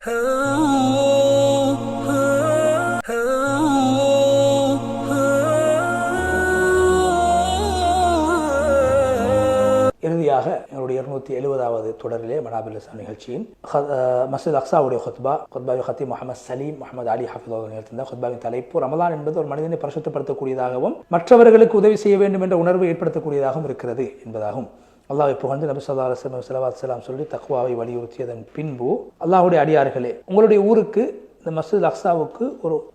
இறுதியாக என்னுடைய 270வது தொடரிலே மனாபில் இஸ்லாம் நிகழ்ச்சியின் மஸ்ஜித் அக்ஸாவுடைய ஹுத்பாவை ஹத்தீப் முஹம்மது சலீம் முஹம்மது அலி ஹஃபிதுல்லாஹ் நிகழ்த்தினார். ஹுத்பாவின் தலைப்பு ரமலான் என்பது ஒரு மனிதனை பரிசுத்தப்படுத்தக்கூடியதாகவும் மற்றவர்களுக்கு உதவி செய்ய வேண்டும் என்ற உணர்வை ஏற்படுத்தக்கூடியதாகவும் இருக்கிறது என்பதாகும். அல்லாஹ்வை புகழ்ந்து நபி ஸல்லல்லாஹு அலைஹி வஸல்லம் ஸலவாத் ஸலாம் சொல்லி தக்வாவை வலியுறுத்தியதன் பின்பு, அல்லாஹ்வுடைய அடியார்களே, உங்களுடைய ஊருக்கு இந்த மஸ்ஜித் அக்ஸாவுக்கு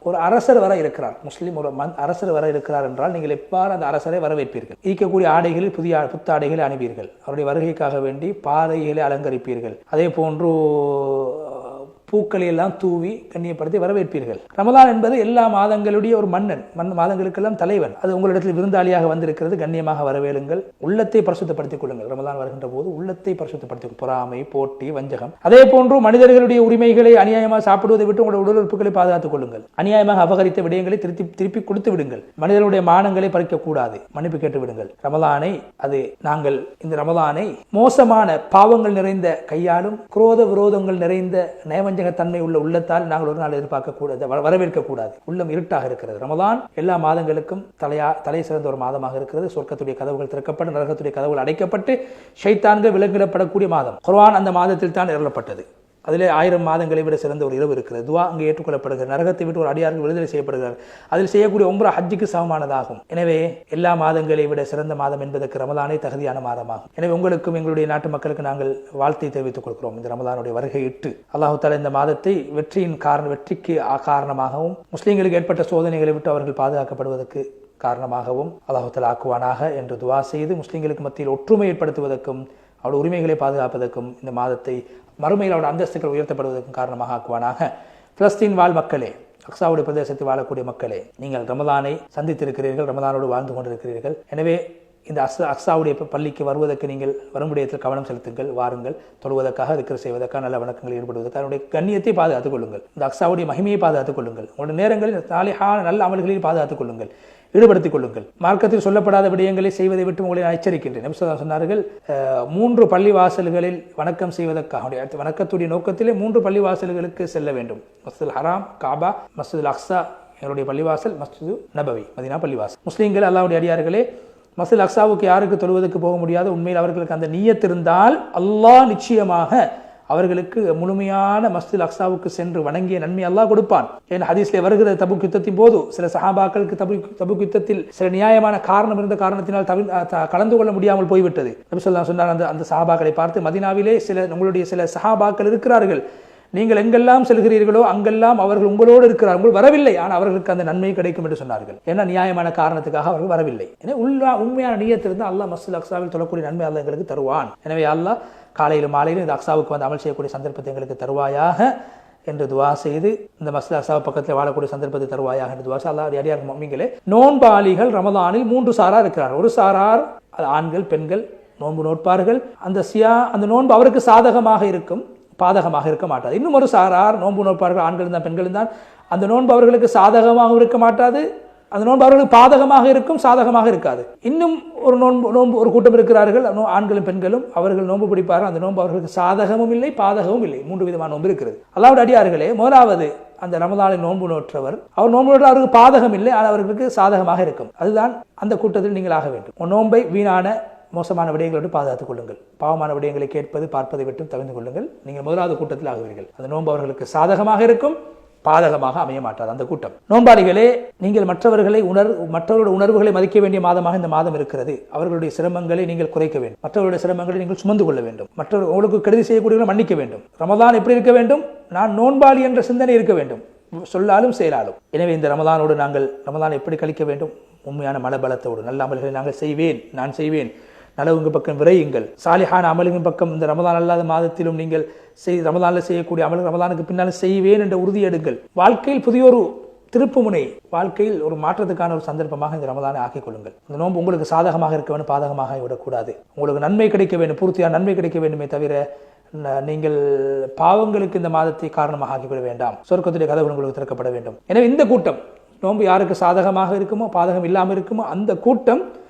ஒரு அரசர் வர இருக்கிறார், முஸ்லீம் ஒரு அரசர் வர இருக்கிறார் என்றால் நீங்கள் எவ்வாறு அந்த அரசரை வரவேற்பீர்கள்? இருக்கக்கூடிய ஆடைகளில் புத்தாடைகளை அணிவீர்கள், அவருடைய வருகைக்காக வேண்டி பாதைகளை அலங்கரிப்பீர்கள், அதே போன்று பூக்களை எல்லாம் தூவி கண்ணியப்படுத்தி வரவேற்பீர்கள். ரமலான் என்பது எல்லா மாதங்களுடைய ஒரு மன்னன், மாதங்களுக்கெல்லாம் தலைவன். அது உங்களிடத்தில் விருந்தாளியாக வந்திருக்கிறது, கண்ணியமாக வரவேலுங்கள், உள்ளத்தை பரிசுத்தப்படுத்திக் கொள்ளுங்கள். ரமலான் வருகின்ற போது உள்ளத்தை பரிசுத்தப்படுத்திக், பொறாமை, போட்டி, வஞ்சகம், அதே போன்று மனிதர்களுடைய உரிமைகளை அநியாயமாக சாப்பிடுவதை விட்டு உங்களுடைய உடல் உறுப்புகளை பாதுகாத்துக் கொள்ளுங்கள். அநியாயமாக அபகரித்த விடயங்களை திருப்பி கொடுத்து விடுங்கள். மனிதர்களுடைய மானங்களை பறிக்கக்கூடாது, மன்னிப்பு கேட்டு விடுங்கள். ரமலானை இந்த ரமலானை மோசமான பாவங்கள் நிறைந்த கையாலும் குரோத விரோதங்கள் நிறைந்த நயவஞ்ச தன்மை உள்ள உள்ளத்தால் நாங்கள் ஒரு நாள் எதிர்பார்க்க கூடாது, வரவேற்க கூடாது. உள்ளம் இருட்டாக இருக்கிறது. ரமலான் எல்லா மாதங்களுக்கும் தலை சிறந்த ஒரு மாதமாக இருக்கிறது. சொர்க்கத்துடைய கதவுகள் திறக்கப்பட்டு நரகத்துடைய கதவுகள் அடைக்கப்பட்டு ஷைத்தான்கள் விலங்கிடப்படக்கூடிய மாதம். குர்ஆன் அந்த மாதத்தில் தான் இறக்கப்பட்டது. அதிலே 1000 மாதங்களை விட சிறந்த ஒரு இரவு இருக்கிறது. துவா அங்கே ஏற்றுக்கொள்ளப்படுகிறது. நரகத்தை விட்டு ஒரு அடியார்கள் விடுதலை செய்யப்படுகிறார். அதில் செய்யக்கூடிய உம்ரா ஹஜ்ஜுக்கு சமமானதாகும். எனவே எல்லா மாதங்களை விட சிறந்த மாதம் என்பதற்கு ரமலானே தகுதியான மாதமாகும். எனவே உங்களுக்கும் எங்களுடைய நாட்டு மக்களுக்கு நாங்கள் வாழ்த்தை தெரிவித்துக் கொடுக்கிறோம். இந்த ரமலானுடைய வருகையிட்டு அல்லாஹ் தஆலா இந்த மாதத்தை வெற்றிக்கு காரணமாகவும் முஸ்லிம்களுக்கு ஏற்பட்ட சோதனைகளை விட்டு அவர்கள் பாதுகாக்கப்படுவதற்கு காரணமாகவும் அல்லாஹ் தஆலா ஆக்குவானாக என்று துவா செய்து, முஸ்லிம்களுக்கு மத்தியில் ஒற்றுமை ஏற்படுத்துவதற்கும் அவருடைய உரிமைகளை பாதுகாப்பதற்கும் இந்த மாதத்தை மறுமையில் அவருடைய அந்தஸ்துகள் உயர்த்தப்படுவதற்கும் காரணமாக ஆக்குவானாக. பிலஸ்தீன் வாழ் மக்களே, அக்ஸாவுடைய பிரதேசத்தில் வாழக்கூடிய மக்களே, நீங்கள் ரமலானை சந்தித்திருக்கிறீர்கள், ரமலானோடு வாழ்ந்து கொண்டிருக்கிறீர்கள். எனவே இந்த அக்ஸாவுடைய பள்ளிக்கு வருவதற்கு நீங்கள் வரும்படியத்தில் கவனம் செலுத்துங்கள், வாருங்கள். தொழுவதற்காக, திக்ர் செய்வதற்காக, நல்ல வணக்கங்கள் ஈடுபடுவதற்காக அதனுடைய கண்ணியத்தை பாதுகாத்துக் கொள்ளுங்கள். இந்த அக்ஸாவுடைய மகிமையை பாதுகாத்துக் கொள்ளுங்கள். உங்களுடைய நேரங்களில் சாலிஹான நல்ல அமல்களில் பாதுகாத்துக் கொள்ளுங்கள், ஈடுபடுத்திக் கொள்ளுங்கள். மார்க்கத்தில் சொல்லப்படாத விடயங்களை செய்வதை விட்டு உங்களை நான் எச்சரிக்கின்றேன். நபி ஸல்லல்லாஹு அலைஹி வஸல்லம் சொன்னார்கள், 3 பள்ளிவாசல்களில் வணக்கம் செய்வதற்காக, வணக்கத்துடைய நோக்கத்திலே 3 பள்ளிவாசல்களுக்கு செல்ல வேண்டும். மஸ்ஜிதுல் ஹராம், காபா, மஸ்ஜிதுல் அக்ஸா எங்களுடைய பள்ளிவாசல், மஸ்ஜிது நபவி மதீனா பள்ளிவாசல். முஸ்லீம்கள், அல்லாஹ்வுடைய அடியார்களே, மஸ்ஜிதுல் அக்ஸாவுக்கு யாருக்கு தொழுவதற்கு போக முடியாது, உண்மையில் அவர்களுக்கு அந்த நிய்யத் இருந்தால் அல்லாஹ் நிச்சயமாக அவர்களுக்கு முழுமையான மஸ்ஜிதுல் அக்ஸாவுக்கு சென்று வணங்கிய நன்மை அல்லாஹ் கொடுப்பான். ஏன் ஹதீஸ்ல வருகிற தபுக் யுத்தத்தின் போது சில சஹாபாக்களுக்கு தபுக் யுத்தத்தில் சில நியாயமான காரணம் இருந்த காரணத்தினால் கலந்து கொள்ள முடியாமல் போய்விட்டது. நபி ஸல்லல்லாஹு அலைஹி வஸல்லம் அந்த சஹாபாக்களை பார்த்து, மதீனாவிலே உங்களுடைய சில சஹாபாக்கள் இருக்கிறார்கள், நீங்கள் எங்கெல்லாம் செல்கிறீர்களோ அங்கெல்லாம் அவர்கள் உங்களோடு இருக்கிறார்கள், வரவில்லை, ஆனால் அவர்களுக்கு அந்த நன்மை கிடைக்கும் என்று சொன்னார்கள். ஏன்னா நியாயமான காரணத்துக்காக அவர்கள் வரவில்லை. எனவே உண்மையான நியத்திலிருந்து அல்லாஹ் மஸ்ஜிதுல் அக்ஸாவில் தொழக்கூடிய நன்மை அல்லாஹ் எங்களுக்கு தருவான். எனவே அல்லாஹ் காலையிலும் மாலையிலும் இந்த அக்ஸாவுக்கு வந்து அமல் செய்யக்கூடிய சந்தர்ப்பத்தை எங்களுக்கு தருவாயாக என்று துவா செய்து, இந்த மஸ்ஜித் அக்ஸா பக்கத்தில் வாழக்கூடிய சந்தர்ப்பத்தை தருவாயாக என்று துவா செய்து, அல்லாஹ் அடியார் முஃமின்களே, நோன்பாளிகள் ரமலானில் 3 சாரார் இருக்கிறார்கள். ஒரு சாரார் ஆண்கள், பெண்கள் நோன்பு நோட்பார்கள். அந்த நோன்பு அவருக்கு சாதகமாக இருக்கும், பாதகமாக இருக்க மாட்டாது. இன்னும் ஒரு சாரார் நோன்பு நோட்பார்கள், ஆண்கள் தான் பெண்கள் தான். அந்த நோன்பு அவர்களுக்கு சாதகமாக இருக்க மாட்டாது, அந்த நோன்பு அவர்களுக்கு பாதகமாக இருக்கும், சாதகமாக இருக்காது. இன்னும் ஒரு கூட்டம் இருக்கிறார்கள், ஆண்களும் பெண்களும், அவர்கள் நோன்பு பிடிப்பார்கள். அந்த நோன்பு அவர்களுக்கு சாதகமும் இல்லை, பாதகமும் இல்லை. 3 விதமான நோன்பு இருக்கிறது. அல்லாஹ்வுடைய அடியார்களே, முதலாவது அந்த ரமலானில் நோன்பு நோற்றவர், அவர் நோன்பு நோற்ற அவருக்கு பாதகம் இல்லை, ஆனால் அவர்களுக்கு சாதகமாக இருக்கும். அதுதான் அந்த கூட்டத்தில் நீங்கள் ஆக வேண்டும். நோன்பை வீணான மோசமான விடயங்களோடு பாதுகாத்துக் கொள்ளுங்கள். பாவமான விடயங்களை கேட்பது, பார்ப்பதை விட்டும் தவிர்த்து கொள்ளுங்கள். நீங்கள் முதலாவது கூட்டத்தில் ஆகுவீர்கள். அந்த நோன்பு அவர்களுக்கு சாதகமாக இருக்கும், பாதகமாக அமைய மாட்டாது அந்த கூட்டம். நோன்பாளிகளே, நீங்கள் மற்றவர்களுடைய உணர்வுகளை மதிக்க வேண்டிய மாதமாக இந்த மாதம் இருக்கிறது. அவர்களுடைய சிரமங்களை நீங்கள் குறைக்க வேண்டும், மற்றவர்களுடைய சிரமங்களை நீங்கள் சுமந்து கொள்ள வேண்டும், மற்றவர்களுக்கு கெடுதி செய்யக்கூடியவர்களை மன்னிக்க வேண்டும். ரமலான் எப்படி இருக்க வேண்டும்? நான் நோன்பாளி என்ற சிந்தனை இருக்க வேண்டும், சொல்லாலும் செயலாலும். எனவே இந்த ரமலானோடு நாங்கள் ரமலான் எப்படி கழிக்க வேண்டும்? உண்மையான மனபலத்தோடு நல்ல அமல்களை நான் செய்வேன், நலவுங்க பக்கம் விரையுங்கள். சாலிஹான அமலுங்கின் பக்கம் இந்த ரமலான் அல்லாத மாதத்திலும் நீங்கள் ரமலானில் செய்யக்கூடிய அமல் ரமலானுக்கு பின்னால் செய்வேன் என்ற உறுதி எடுங்கள். வாழ்க்கையில் புதியொரு திருப்பு முனை, வாழ்க்கையில் ஒரு மாற்றத்துக்கான ஒரு சந்தர்ப்பமாக இந்த ரமலானை ஆக்கிக் கொள்ளுங்கள். இந்த நோன்பு உங்களுக்கு சாதகமாக இருக்க வேண்டும், பாதகமாக விடக்கூடாது. உங்களுக்கு நன்மை கிடைக்க வேண்டும், பூர்த்தியான நன்மை கிடைக்க வேண்டுமே தவிர நீங்கள் பாவங்களுக்கு இந்த மாதத்தை காரணமாக ஆக்கிவிட வேண்டாம். சொர்க்கத்துடைய கதவு உங்களுக்கு திறக்கப்பட வேண்டும். எனவே இந்த கூட்டம் நோன்பு யாருக்கு சாதகமாக இருக்குமோ, பாதகம் இல்லாமல் இருக்குமோ, அந்த கூட்டம்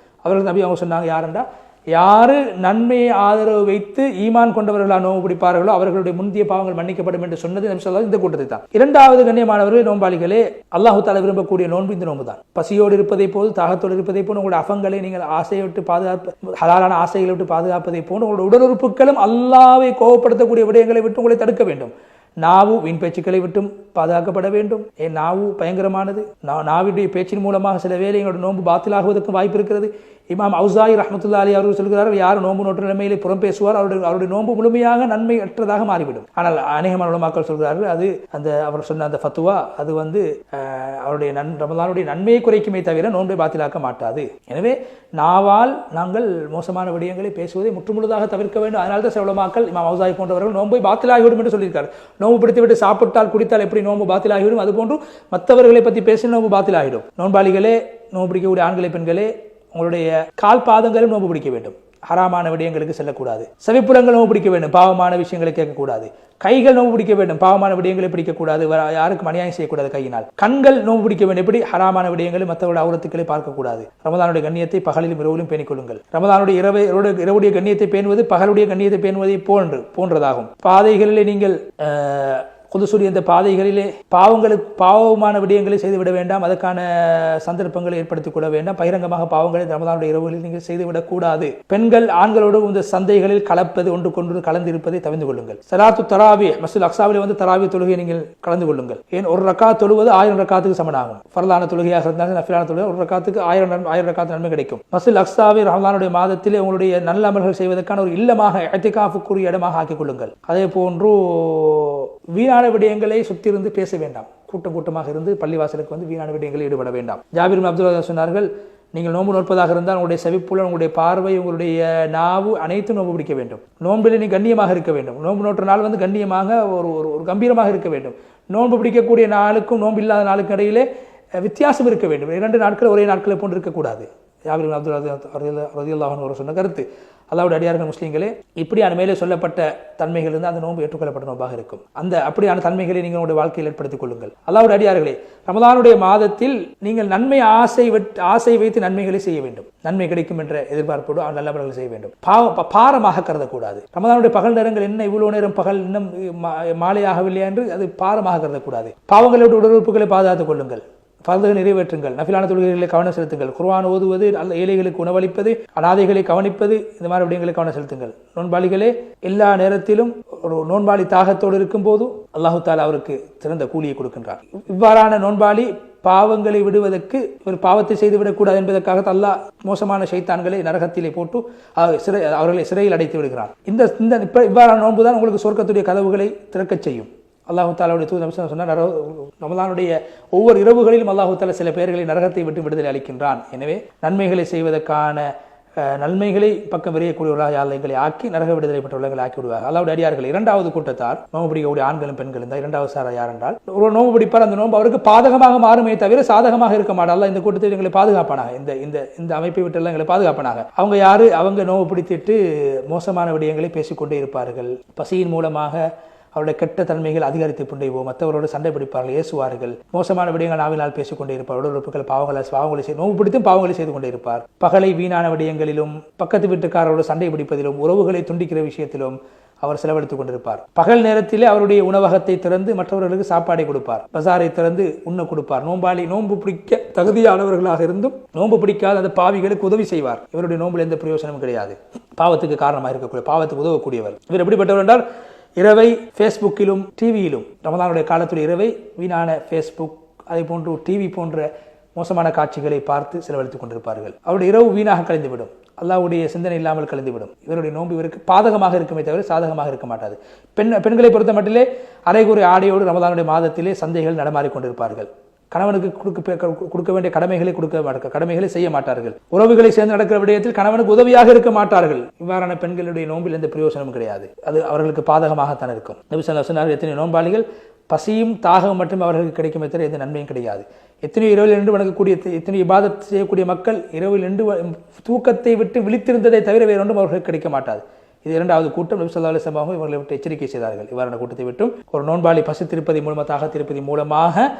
அவர்கள் நபி அவங்க சொன்னாங்க, யாரென்றா யாரு நன்மையை ஆதரவு வைத்து ஈமான் கொண்டவர்களாக நோன்பு பிடிப்பார்களோ அவர்களுடைய முந்தைய பாவங்கள் மன்னிக்கப்படும் என்று சொன்னது நபி ஸல்லல்லாஹு அலைஹி வஸல்லம் இந்த கூட்டத்தை தான். இரண்டாவது கண்ணியமானவர்களே நோன்பாளிகளே, அல்லாஹ் தஆலா விரும்பக்கூடிய நோன்பு இந்த நோன்பு தான். பசியோடு இருப்பதை போல், தாகத்தோடு இருப்பதை போல், உங்களுடைய அஃபங்களை நீங்கள் ஆசையை விட்டு பாதுகாப்பு, ஹலாலான ஆசைகளை விட்டு பாதுகாப்பதை போன்று உங்களுடைய உடல் உறுப்புகளும் அல்லாஹ்வை கோபப்படுத்தக்கூடிய விடயங்களை விட்டு உங்களை தடுக்க வேண்டும். நாவு வீண் பேச்சுக்களை விட்டும் பாதுகாக்கப்பட வேண்டும். நாவு பயங்கரமானது. நாவுடைய பேச்சின் மூலமாக சில வேளை எங்களோட நோன்பு பாத்திலாகுவதற்கு வாய்ப்பு இருக்கிறது. இமாம் அவுசாயி ரஹ்மத்துல்லாஹி அலைஹி அவர்கள் சொல்கிறார்கள், யார் நோன்பு நோற்ற நிலைமையிலே புறம் பேசுவார் அவருடைய நோன்பு முழுமையாக நன்மை அற்றதாக மாறிவிடும். ஆனால் அநேகமான உலமாக்கள் சொல்கிறார்கள், அது அவர் சொன்ன அந்த ஃபத்துவா அது அவருடைய ரமலானுடைய நன்மையை குறைக்குமே தவிர நோன்பை பாத்திலாக்க மாட்டாது. எனவே நாவால் நாங்கள் மோசமான விடயங்களை பேசுவதை முற்றுமுழுதாக தவிர்க்க வேண்டும். அதனால தான் சில உலமாக்கள் இமாம் அவுசாயி போன்றவர்கள் நோன்பை பாத்திலாகிவிடும் என்று சொல்லியிருக்கார். நோன்பு பிடித்துவிட்டு சாப்பிட்டால் குடித்தால் எப்படி நோன்பு பாத்திலாகிவிடும், அதுபோன்று மற்றவர்களை பற்றி பேசி நோன்பு பாத்திலாகிடும். நோன்பாளிகளே, நோன்பு பிடிக்கக்கூடிய ஆண்களை பெண்களே, உங்களுடைய கால் பாதங்களும் நோன்பு பிடிக்க வேண்டும். ஹராமான விடயங்களுக்கு செல்லக்கூடாது. செவிப்புலங்கள் நோன்பு பிடிக்க வேண்டும், பாவமான விஷயங்களை கேட்கக்கூடாது. கைகள் நோன்பு பிடிக்க வேண்டும், பாவமான விடயங்களை பிடிக்கக்கூடாது, யாருக்கும் அநியாயம் செய்யக்கூடாது கையினால். கண்கள் நோன்பு பிடிக்க வேண்டும், எப்படி ஹராமான விடயங்களை மற்றவருடைய அவுரத்துக்களை பார்க்கக்கூடாது. ரமலானுடைய கண்ணியத்தை பகலிலும் இரவிலும் பேணிக் கொள்ளுங்கள். ரமலானுடைய இரவுடைய கண்ணியத்தை பேணுவது பகலுடைய கண்ணியத்தை பேணுவதை போன்றதாகும். பாதைகளிலே நீங்கள் குதுசுரி அந்த பாதைகளிலே பாவமான விடயங்களை செய்துவிட வேண்டாம். அதற்கான சந்தர்ப்பங்களை ஏற்படுத்திக் கொள்ள வேண்டாம். பகிரங்கமாக பாவங்களை ரமலானுடைய இரவுகளில் நீங்கள் செய்துவிடக் கூடாது. பெண்கள் ஆண்களோடு இந்த சந்தைகளில் கலப்பது, ஒன்றுக்கொன்று கலந்து இருப்பதை தவிர்த்து கொள்ளுங்கள். சலாத்து தராவி மஸ்ஜித் அக்ஸாவிலே தராவி தொழுகையை நீங்கள் கலந்து கொள்ளுங்கள். ஏன் ஒரு ரக்காத் தொழுவது 1000 ரக்காத்துக்கு சமனாகும். ஃபர்லான தொழுகையாக இருந்தாலும் நஃபிலான தொழுகை ஒரு ரக்காத்துக்கு 1000 ரக்காத்து நன்மை கிடைக்கும். மஸ்ஜித் அக்ஸாவை ரமலானுடைய மாதத்திலே உங்களுடைய நல்ல அமல்கள் செய்வதற்கான ஒரு இல்லமாக இஅ்திகாஃபுக்குரிய இடமாக ஆக்கிக் கொள்ளுங்கள். அதே போன்று வீணான விடயங்களை சுற்றிருந்து பேச வேண்டாம். கூட்டமாக இருந்து பள்ளிவாசலுக்கு வீணான விடயங்களில் ஈடுபட வேண்டாம். ஜாபிர் பின் அப்துல்லாஹ் சொன்னார்கள், நீங்கள் நோன்பு நோற்பதாக இருந்தால் உங்களுடைய செவிப்புலன், உங்களுடைய பார்வை, உங்களுடைய நாவு அனைத்தும் நோன்பு பிடிக்க வேண்டும். நோன்பில் நீ கண்ணியமாக இருக்க வேண்டும். நோன்பு நோற்ற நாள் கண்ணியமாக ஒரு கம்பீரமாக இருக்க வேண்டும். நோன்பு பிடிக்கக்கூடிய நாளுக்கும் நோன்பு இல்லாத நாளுக்கும் இடையிலே வித்தியாசம் இருக்க வேண்டும். 2 நாட்கள் ஒரே நாட்களை போன்று இருக்கக்கூடாது. ஜாபிர் பின் அப்துல்லாஹ் ரலியல்லாஹு அன்ஹு சொன்ன கருத்து. அல்லாஹ்வுடைய அடியார்கள் முஸ்லீம்களே, இப்படியான மேலே சொல்லப்பட்ட தன்மைகள் இருந்து அந்த நோன்பு ஏற்றுக்கொள்ளப்பட்ட நோன்பாக இருக்கும். அப்படியான தன்மைகளை நீங்கள் உங்களுடைய வாழ்க்கையில் ஏற்படுத்திக் கொள்ளுங்கள். அல்லாஹ்வுடைய அடியார்களே, ரமலானுடைய மாதத்தில் நீங்கள் நன்மை ஆசை வைத்து நன்மைகளை செய்ய வேண்டும். நன்மை கிடைக்கும் என்ற எதிர்பார்ப்போடு நல்லவர்கள் செய்ய வேண்டும். பாரமாக கருதக்கூடாது. ரமலானுடைய பகல் நேரங்கள் என்ன இவ்வளவு நேரம் பகல் இன்னும் மாலையாகவில்லையா என்று அது பாரமாக கருதக்கூடாது. பாவங்களோட உடலுறுப்புகளை பாதுகாத்துக் கொள்ளுங்கள். ஃபர்துகளை நிறைவேற்றுங்கள். நஃபிலான தொழுகைகளை கவனம் செலுத்துங்கள். குர்ஆன் ஓதுவது, ஏழைகளுக்கு உணவளிப்பது, அனாதைகளை கவனிப்பது, இந்த மாதிரி விடயங்களை கவனம் செலுத்துங்கள். நோன்பாளிகளே, எல்லா நேரத்திலும் ஒரு நோன்பாளி தாகத்தோடு இருக்கும் போது அல்லாஹு தஆலா அவருக்கு சிறந்த கூலியை கொடுக்கின்றார். இவ்வாறான நோன்பாளி பாவங்களை விடுவதற்கு ஒரு பாவத்தை செய்துவிடக்கூடாது என்பதற்காக அல்லாஹ் மோசமான ஷைத்தான்களை நரகத்திலே போட்டு அவர்களை சிறையில் அடைத்து விடுகிறார். இவ்வாறான நோன்புதான் உங்களுக்கு சொர்க்கத்துடைய கதவுகளை திறக்கச் செய்யும். அல்லாஹு தாலாவுடைய தூதர் சொன்னார், ரமலானுடைய ஒவ்வொரு இரவுகளிலும் அல்லாஹு தாலா சில பேர்களை நரகத்தை விட்டு விடுதலை அளிக்கின்றான். எனவே நன்மைகளை செய்வதற்கான நன்மைகளை பக்கம் விரையக்கூடியவர்களாக எங்களை ஆக்கி நரக விடுதலை பெற்றவர்களை ஆக்கி விடுவார். அல்லாஹ்வுடைய அடியார்கள் இரண்டாவது கூட்டத்தார் நோன்பு பிடிக்கக்கூடிய ஆண்களும் பெண்கள் இருந்தால் இரண்டாவது சாரா யார் என்றால், ஒரு நோன்பு பிடிப்பார். அந்த நோன்பு அவருக்கு பாதகமாக மாறுமே தவிர சாதகமாக இருக்க மாட்டார். அல்லாஹ் இந்த கூட்டத்தில் எங்களை பாதுகாப்பானாக, இந்த அமைப்பை விட்டு எல்லாம் எங்களை பாதுகாப்பானாக. அவங்க யாரு? அவங்க நோன்பு பிடித்திட்டு மோசமான விடயங்களை பேசிக்கொண்டே இருப்பார்கள். பசியின் மூலமாக அவருடைய கெட்ட தன்மைகள் அதிகரித்து கொண்டே போகும். மற்றவரோடு சண்டை பிடிப்பார்கள், ஏசுவார்கள், மோசமான விடயங்கள் நாவினால் பேசிக்கொண்டே இருப்பார். உடலுறுப்புகள் பாவங்களை நோன்பு பிடித்தும் பாவங்களை செய்து கொண்டே இருப்பார். பகலை வீணான விடயங்களிலும், பக்கத்து வீட்டுக்காரோடு சண்டை பிடிப்பதிலும், உறவுகளை துண்டிக்கிற விஷயத்திலும் அவர் செலவழித்துக் கொண்டிருப்பார். பகல் நேரத்திலே அவருடைய உணவகத்தை திறந்து மற்றவர்களுக்கு சாப்பாடை கொடுப்பார், பசாரை திறந்து உண்ண கொடுப்பார். நோன்பு பிடிக்க தகுதியானவர்களாக இருந்தும் நோன்பு பிடிக்காத அந்த பாவிகளுக்கு உதவி செய்வார். இவருடைய நோம்பில் எந்த பிரயோசனமும் கிடையாது. பாவத்துக்கு காரணமாக இருக்கக்கூடிய, பாவத்துக்கு உதவக்கூடியவர் இவர். எப்படிப்பட்டவர் என்றால், இரவை ஃபேஸ்புக்கிலும் டிவியிலும், ரமலானுடைய காலத்துடைய இரவை வீணான ஃபேஸ்புக், அதே போன்று டிவி போன்ற மோசமான காட்சிகளை பார்த்து செலவழித்துக் கொண்டிருப்பார்கள். அவருடைய இரவு வீணாக கழிந்துவிடும். அல்லாஹ்வுடைய சிந்தனை இல்லாமல் கழிந்துவிடும். இவருடைய நோன்பு இவருக்கு பாதகமாக இருக்குமே தவிர சாதகமாக இருக்க மாட்டாது. பெண்களை பொறுத்த மட்டிலே அரைகுறை ஆடையோடு ரமலானுடைய மாதத்திலே சந்தைகள் நடமாறிக்கொண்டிருப்பார்கள். கணவனுக்கு கொடுக்க வேண்டிய கடமைகளை செய்ய மாட்டார்கள். உறவுகளை சேர்ந்து நடக்கிற விடயத்தில் கணவனுக்கு உதவியாக இருக்க மாட்டார்கள். இவ்வாறான பெண்களுடைய நோம்பில் எந்த பிரயோசனமும் கிடையாது. அது அவர்களுக்கு பாதகமாகத்தான் இருக்கும். நபி ஸல்லல்லாஹு அலைஹி வஸல்லம் எத்தனை நோன்பாளிகள் பசியும் தாகம் மட்டும் அவர்களுக்கு கிடைக்குமே தவிர எந்த நன்மையும் கிடையாது. எத்தனையோ இரவில் நின்று வணங்கக்கூடிய, எத்தனையோ இபாதத் செய்யக்கூடிய மக்கள் இரவில் நின்று தூக்கத்தை விட்டு விழித்திருந்ததை தவிர வேறொன்றும் அவர்களுக்கு கிடைக்க மாட்டாது. இது இரண்டாவது கூட்டம். நபி ஸல்லல்லாஹு அலைஹி வஸல்லம் இவர்களை விட்டு எச்சரிக்கை செய்தார்கள். இவ்வாறான கூட்டத்தை விட்டும் ஒரு நோன்பாளி பசித்திருப்பதை மூலமாக தாகத்திருப்பதை மூலமாக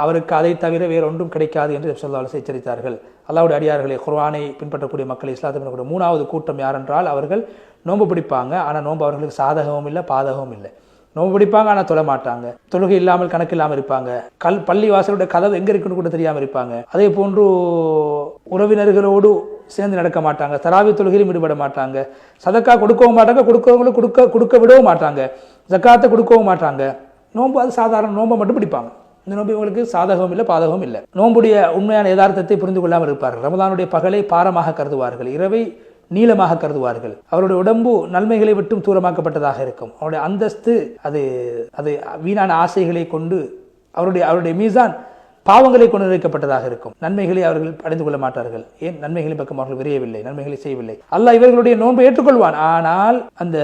அவருக்கு அதை தவிர வேறு ஒன்றும் கிடைக்காது என்று ஸல்லல்லாஹு அலைஹி வஸல்லம் எச்சரித்தார்கள். அல்லாஹ்வுடைய அடியார்களை, குர்ஆனை பின்பற்றக்கூடிய மக்களை, இஸ்லாத்தை பின்பற்றக்கூடிய 3வது கூட்டம் யாரென்றால், அவர்கள் நோன்பு பிடிப்பாங்க, ஆனால் நோன்பு அவர்களுக்கு சாதகமும் இல்லை பாதகமும் இல்லை. நோன்பு பிடிப்பாங்க, ஆனால் தொழ மாட்டாங்க. தொழுகை இல்லாமல் கணக்கு இல்லாமல் இருப்பாங்க. பள்ளி வாசலுடைய கதவு எங்கே இருக்குன்னு கூட தெரியாமல் இருப்பாங்க. அதே போன்று உறவினர்களோடு சேர்ந்து நடக்க மாட்டாங்க. தராவி தொழுகையிலும் ஈடுபட மாட்டாங்க. சதக்கா கொடுக்கவும் மாட்டாங்க, கொடுக்கவங்களும் கொடுக்க விடவும் மாட்டாங்க. ஜக்காத்தை கொடுக்கவும் மாட்டாங்க. நோன்பு அது சாதாரண நோன்பை மட்டும் பிடிப்பாங்க. இந்த நோன்பு இவங்களுக்கு சாதகமும் இல்லை பாதகமும் இல்லை. நோன்புடைய உண்மையான யதார்த்தத்தை புரிந்து கொள்ளாமல் இருப்பார்கள். ரமதானுடைய பகலை பாரமாக கருதுவார்கள், இரவை நீளமாக கருதுவார்கள். அவருடைய உடம்பு நன்மைகளை விட்டும் தூரமாக்கப்பட்டதாக இருக்கும். அவருடைய அந்தஸ்து அது வீணான ஆசைகளை கொண்டு அவருடைய மீசான் பாவங்களை கொண்டு நிறைக்கப்பட்டதாக இருக்கும். நன்மைகளை அவர்கள் அடைந்து கொள்ள மாட்டார்கள். ஏன்? நன்மைகளின் பக்கம் அவர்கள் விரையவில்லை, நன்மைகளை செய்யவில்லை. அல்லாஹ் இவர்களுடைய நோன்பை ஏற்றுக்கொள்வான், ஆனால் அந்த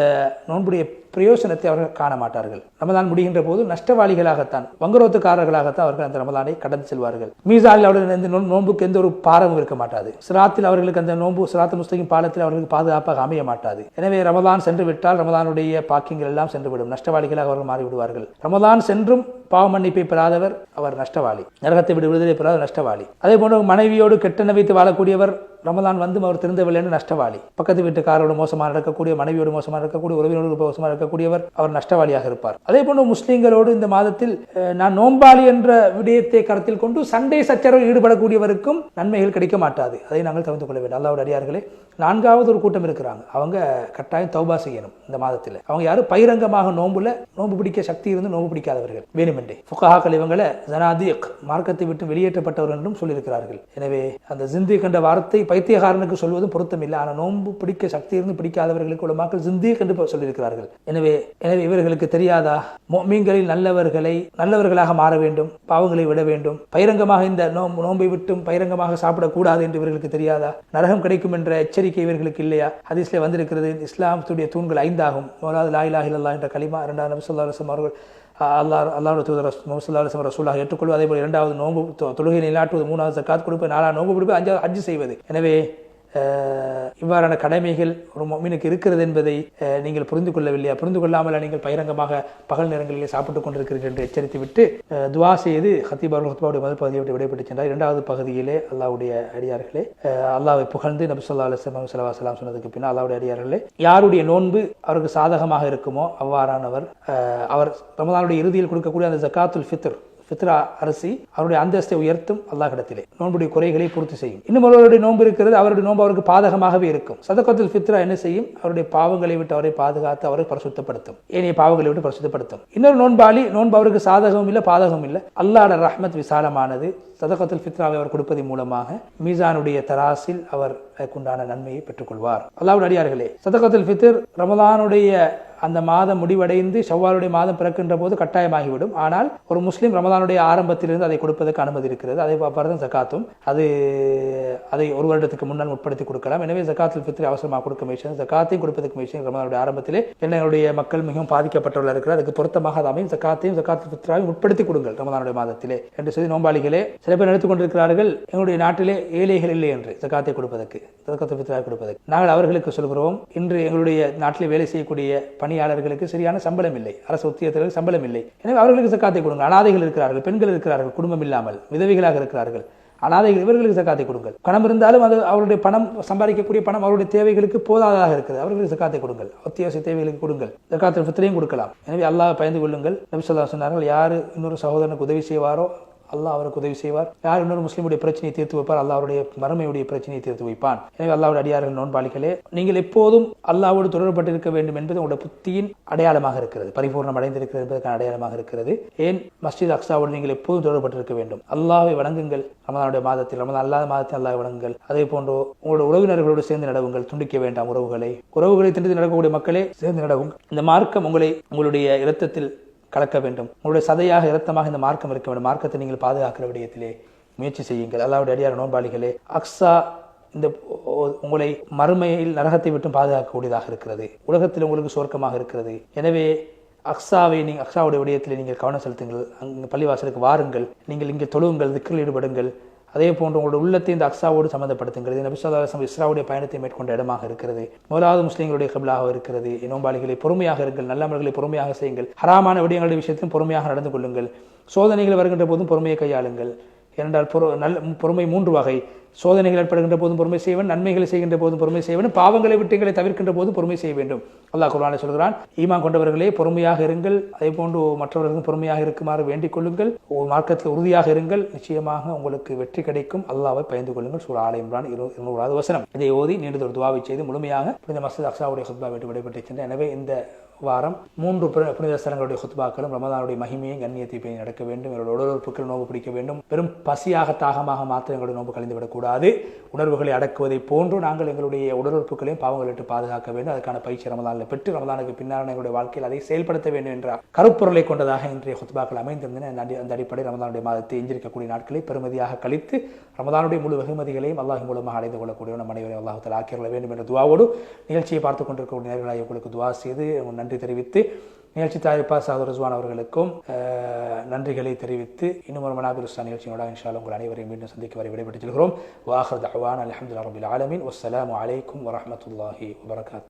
நோன்புடைய பிரயோசனத்தை அவர்கள் காண மாட்டார்கள். ரமதான் முடிகின்ற போது நஷ்டவாளிகளாகத்தான், வங்குரோத்துக்காரர்களாகத்தான் அவர்கள் அந்த ரமதானை கடந்து செல்வார்கள். மீசானில் அவர்கள் இந்த நோன்புக்கு எந்த ஒரு பாரமும் இருக்க மாட்டாது. சிராத்தில் அவர்களுக்கு அந்த நோன்பு சிராத்து முஸ்தகிம் பாலத்தில் அவர்களுக்கு பாதுகாப்பாக அமைய மாட்டாது. எனவே ரமதான் சென்று விட்டால் ரமதானுடைய பாக்கியங்கள் எல்லாம் சென்றுவிடும். நஷ்டவாளிகளாக அவர்கள் மாறிவிடுவார்கள். ரமதான் சென்றும் பாவ மன்னிப்பை பெறாதவர் அவர் நஷ்டவாளி. நரகத்தை விட்டு விடுதலை பெறாத நஷ்டவாளி. அதே போன்று மனைவியோடு கெட்டெண்ண வைத்து வாழக்கூடியவர் ரமதான் வந்தும் அவர் திருந்தவில்லை என்று நஷ்டவாளி. பக்கத்து வீட்டுக்காரோடு மோசமாக நடக்கக்கூடிய, மனைவியோடு மோசமாக இருக்கக்கூடிய, உறவினரோடு மோசமாக இருக்கக்கூடியவர் அவர் நஷ்டவாளியாக இருப்பார். அதே போன்று முஸ்லீம்களோடு இந்த மாதத்தில் நான் நோம்பாளி என்ற விடயத்தை கருத்தில் கொண்டு சண்டை சச்சரவில் ஈடுபடக்கூடியவருக்கும் நன்மைகள் கிடைக்க மாட்டாது. அதை நாங்கள் தவிர்த்து கொள்ள வேண்டும். அல்லாஹ்வுடைய அடியார்களே, 4வது ஒரு கூட்டம் இருக்கிறாங்க. அவங்க கட்டாயம் தௌபா செய்யணும் இந்த மாதத்தில். அவங்க யாரும் பகிரங்கமாக நோன்பு பிடிக்க சக்தி இருந்து நோன்பு பிடிக்காதவர்கள் வேணுமென்றே. ஃபுகஹாக்கள் இவங்களை ஜனாதீக், மார்க்கத்தை விட்டு வெளியேற்றப்பட்டவர்கள் என்றும் சொல்லியிருக்கிறார்கள். எனவே அந்த ஜிந்தீக் என்ற வார்த்தை பைத்தியகாரனுக்கு சொல்வதும் பொருத்தம் இல்லை. ஆனால் நோன்பு பிடிக்க சக்தி இருந்து பிடிக்காதவர்களுக்கு உலமாக்கள் ஜிந்தீக் என்று சொல்லியிருக்கிறார்கள். எனவே இவர்களுக்கு தெரியாதா முஃமின்களில் நல்லவர்களாக மாற வேண்டும், பாவங்களை விட வேண்டும், பகிரங்கமாக இந்த நோன்பை விட்டும் பகிரங்கமாக சாப்பிடக்கூடாது என்று இவர்களுக்கு தெரியாதா? நரகம் கிடைக்கும் என்ற எச்சரிக்கை இவர்களுக்கு இல்லையா? ஹதீஸ்ல வந்திருக்கிறது, இஸ்லாமுடைய தூண்கள் 5 ஆகும். முதலாவது லா இலாஹ இல்லல்லாஹ் என்ற கலிமா, 2வது நபி ஸல்லல்லாஹு அலைஹி வஸல்லம் அவர்கள் அல்லாஹ்வுடைய தூதர் முஹம்மது ஸல்லல்லாஹு அலைஹி வஸல்லம் ரசூலாக ஏற்றுக்கொள்வது, அதே போல 2வது நோன்பு தொழுகை நிலைநாட்டுவது, 3வது ஜக்காத் கொடுப்பது, 4வது நோன்பு பிடிப்பது, 5வது ஹஜ் செய்வது. எனவே இவ்வாறான கடமைகள் ஒரு முஃமினுக்கு இருக்கிறது என்பதை நீங்கள் புரிந்து கொள்ளவில்லையா? புரிந்து கொள்ளாமல் நீங்கள் பகிரங்கமாக பகல் நேரங்களிலே சாப்பிட்டுக் கொண்டிருக்கிறீர்கள் என்று எச்சரித்து விட்டு துவா செய்து ஹத்தீப் அவர்கள் ஹுத்பாவுடைய முதல் பகுதியை விட்டு விடைபெற்று சென்றார். 2வது பகுதியிலே அல்லாஹ்வுடைய அடியார்களே, அல்லாஹ்வை புகழ்ந்து நபி ஸல்லல்லாஹு அலைஹி வஸல்லம் சொன்னதுக்கு பின்னால், அல்லாஹ்வுடைய அடியார்களே, யாருடைய நோன்பு அவருக்கு சாதகமாக இருக்குமோ அவ்வாறானவர் அவர் ரமதானுடைய இறுதியில் கொடுக்கக்கூடிய அந்த ஜகாத்துல் ஃபித்ரா அரிசி அவருடைய அந்தஸ்தை உயர்த்தும் அல்லாஹ்விடத்திலே, நோன்புடைய குறைகளை பூர்த்தி செய்யும். இன்னும் ஒருவருடைய நோன்பு இருக்கிறது, அவருடைய நோன்பு அவருக்கு பாதகமாகவே இருக்கும். சதகத்துல் ஃபித்ரா என்ன செய்யும்? அவருடைய பாவங்களை விட்டு அவரை பாதுகாத்து அவரை பரிசுத்தப்படுத்தும், ஏனைய பாவங்களை விட்டு பரிசுத்தப்படுத்தும். இன்னொரு நோன்பாளி நோன்பு அவருக்கு சாதகமும் இல்லை பாதகமும் இல்லை. அல்லாஹ்வுடைய ரஹ்மத் விசாலமானது. சதகத்துல் ஃபித்ராவை அவர் கொடுப்பதன் மூலமாக மீசானுடைய தராசில் அவர் உண்டான நன்மையை பெற்றுக்கொள்வார். அல்லாஹ்வுடைய அடியார்களே, சதகத்துல் ஃபித்ர் ரமலானுடைய அந்த மாதம் முடிவடைந்து ஷவ்வாலுடைய மாதம் பிறக்கின்ற போது கட்டாயமாகிவிடும். ஆனால் ஒரு முஸ்லீம் ரமதானுடைய ஆரம்பத்திலிருந்து அதை கொடுப்பதற்கு அனுமதி இருக்கிறது. அதை பார்ப்பதும் ஜக்காத்தும் அதை ஒரு வருடத்துக்கு முன்னால் முற்படுத்தி கொடுக்கலாம். எனவே ஜக்காத்துல் ஃபித்ர் அவசரமாக கொடுக்க முயற்சி, ஜக்காத்தையும் கொடுப்பதற்கு முயற்சி. ரமதானுடைய ஆரம்பத்திலே என்னுடைய மக்கள் மிகவும் பாதிக்கப்பட்டவர்கள் இருக்கிறார், அதுக்கு பொருத்தமாக அமையும் ஜக்காத்தையும் ஜக்காத்துல் ஃபித்ராவையும் முற்படுத்தி கொடுங்கள் ரமதானுடைய மாதத்திலே என்று சொல்லி நோம்பாளிகளே சில பேர் நினைத்துக் கொண்டிருக்கிறார்கள், எங்களுடைய நாட்டிலே ஏழைகள் இல்லை என்று ஜக்காத்தை கொடுப்பதற்கு, ஜக்காத்துல் ஃபித்ராவை கொடுப்பதற்கு. நாங்கள் அவர்களுக்கு சொல்கிறோம், இன்று எங்களுடைய நாட்டிலே வேலை செய்யக்கூடிய பணியாளர்களுக்கு சரியான சம்பளம் இல்லை, அரசு உத்தியோகத்தர்களுக்கு சம்பளம் இல்லை. எனவே அவர்களுக்கு ஜக்காத்தை கொடுங்க. அனாதைகள் இருக்கிறார்கள், பெண்கள் இருக்கிறார்கள், குடும்பம் இல்லாமல் விதவைகளாக இருக்கிறார்கள், அனாதைகள், இவர்களுக்கு ஜக்காத்தை கொடுங்கள். பணம் இருந்தாலும் அது அவருடைய பணம், சம்பாதிக்கக்கூடிய பணம் அவருடைய தேவைகளுக்கு போதாததாக இருக்கிறது, அவர்களுக்கு ஜக்காத்தை கொடுங்கள். அத்தியாவசிய தேவைகளுக்கு கொடுங்கள். ஜக்காத்துல் ஃபித்ரையும் கொடுக்கலாம். எனவே அல்லாஹ் பயந்து கொள்ளுங்கள். நபி ஸல்லல்லாஹு அலைஹி வஸல்லம் சொன்னார்கள், யார் இன்னொரு சகோதரனுக்கு உதவி செய்வாரோ அல்லாஹ் அவருக்கு உதவி செய்வார். யார் இன்னொரு முஸ்லீமுடைய பிரச்சனையை தீர்த்து வைப்பார், அல்லாஹ் அவருடைய மறுமையுடைய பிரச்சனையை தீர்த்து வைப்பான். எனவே அல்லாஹ்வுடைய அடியார்கள் நோன்பாளிகளே, நீங்கள் எப்போதும் அல்லாஹ்வோடு தொடர்பட்டிருக்க வேண்டும் என்பது உங்களுடைய புத்தியின் அடையாளமாக இருக்கிறது, பரிபூர்ணம் அடைந்திருக்கிறது என்பதற்கான அடையாளமாக இருக்கிறது. ஏன்? மஸ்ஜித் அக்ஸாவோடு நீங்கள் எப்போதும் தொடர்பட்டிருக்க வேண்டும். அல்லாஹ்வை வணங்குங்கள். ரமதானுடைய மாதத்தில், ரமதான் அல்லாத மாதத்தில் அல்லாஹ்வை வணங்குங்கள். அதே போன்று உங்களுடைய உறவினர்களோடு சேர்ந்து நடவுங்கள், துண்டிக்க வேண்டாம் உறவுகளை திண்டு நடக்கக்கூடிய மக்களே சேர்ந்து நடவும். இந்த மார்க்கம் உங்களுடைய இரத்தத்தில் கலக்க வேண்டும், உங்களுடைய சதையாக இரத்தமாக இந்த மார்க்கம் இருக்க வேண்டும். மார்க்கத்தை நீங்கள் பாதுகாக்கிற விடயத்திலே முயற்சி செய்யுங்கள். அல்லாஹ்வுடைய அடியார் நோன்பாளிகளே, அக்ஸா இந்த உங்களை மறுமையில் நரகத்தை விட்டு பாதுகாக்கக்கூடியதாக இருக்கிறது, உலகத்தில் உங்களுக்கு சுவர்க்கமாக இருக்கிறது. எனவே அக்ஸாவுடைய விடயத்திலே நீங்கள் கவனம் செலுத்துங்கள். அங்கு பள்ளிவாசலுக்கு வாருங்கள், நீங்கள் இங்கே தொழுவுங்கள், திக்ரில் ஈடுபடுங்கள், அதே போன்று உங்களுடைய உள்ளத்தை இந்த அக்ஸாவோடு சம்மந்தப்படுத்துங்கள். இது நபி ஸல்லல்லாஹு அலைஹி வஸல்லம் இஸ்ராவுடைய பயணத்தை மேற்கொண்ட இடமாக இருக்கிறது. முதலாவது முஸ்லீம்களுடைய கிப்லாவாக இருக்கிறது. நோன்பாளிகளை பொறுமையாக இருங்கள், நல்ல அமல்களை பொறுமையாக செய்யுங்கள், ஹராமான விடயங்களுடைய விஷயத்திலும் பொறுமையாக நடந்து கொள்ளுங்கள், சோதனைகள் வருகின்ற போதும் பொறுமையை கையாளுங்கள். ஏனென்றால் பொறுமை 3 வகை. சோதனைகள் ஏற்படுகின்ற போதும் பொறுமை செய்ய வேண்டும், நன்மைகளை செய்கின்ற போதும் பொறுமை செய்ய வேண்டும், பாவங்களை விட்டுகளை தவிர்க்கின்ற போதும் பொறுமை செய்ய வேண்டும். அல்லாஹ் குர்ஆனில் சொல்கிறான், ஈமான் கொண்டவர்களே பொறுமையாக இருங்கள், அதே போன்று மற்றவர்களுக்கும் பொறுமையாக இருக்குமாறு வேண்டிக் கொள்ளுங்கள், மார்க்கத்தில் உறுதியாக இருங்கள், நிச்சயமாக உங்களுக்கு வெற்றி கிடைக்கும், அல்லாஹ்வை பயந்து கொள்ளுங்கள். சூரா ஆல இம்ரான் 200வது வசனம். இதை ஓதி நீண்டதொரு துஆவை செய்து முழுமையாக புனித மஸ்ஜித் அக்ஸாவுடைய ஹுத்பா விட்டு விடைபெற்று. எனவே இந்த வாரம் 3 புனித ஸ்தலங்களுடைய ஹுத்பாக்களும் ரமதானுடைய மகிமையை கண்ணியத்தை பேணி நடக்க வேண்டும். எங்களுடைய உடல் உறுப்புகள் நோன்பு பிடிக்க வேண்டும். வெறும் பசியாக தாகமாக மாத்திரம் எங்களுடைய நோன்பு கழிந்துவிடக்கூடாது. உணர்வுகளை அடக்குவதை போன்று நாங்கள் எங்களுடைய உடல் உறுப்புகளையும் பாவங்களை விட்டு பாதுகாக்க வேண்டும். அதற்கான பயிற்சி ரமதானில் பெற்று ரமதானுக்கு பின்னால் எங்களுடைய வாழ்க்கையில் அதை செயல்படுத்த வேண்டும் என்ற கருப்பொருளை கொண்டதாக இன்றைய ஹுத்பாக்கள் அமைந்திருந்தன. அந்த அடிப்படையில் ரமதானுடைய மாதத்தை எஞ்சிருக்கக்கூடிய நாட்களை பெருமதியாக கழித்து ரமதானுடைய முழு வெகுமதிகளையும் அல்லாஹ் மூலமாக அடைந்து கொள்ளக்கூடிய நம் அனைவரையும் அல்லாஹ் தஆலா ஆக்கிரல வேண்டும் என்ற துஆவோடு நிகழ்ச்சியை பார்த்துக் கொண்டிருக்கக்கூடிய நேயர்களாக உங்களுக்கு துஆ செய்து நன்றி தெரிவித்து, நிகழ்ச்சி தயாரிப்பாளர் சகோதரர் ரிஸ்வான் அவர்களுக்கும் நன்றிகளை தெரிவித்து, இன்னும் ஒரு மனாபிருஸ்ஸா நிகழ்ச்சியோட இன்ஷா அல்லாஹ் உங்கள் அனைவரையும் மீண்டும் சந்திக்க வரை விடைபெற்றுச் செல்கிறோம். வ ஆகிரு தஅவானா அல்ஹம்துலில்லாஹி ரப்பில் ஆலமீன். வஸ்ஸலாமு அலைக்கும் வரஹ்மத்துல்லாஹி வபரகாத்துஹு.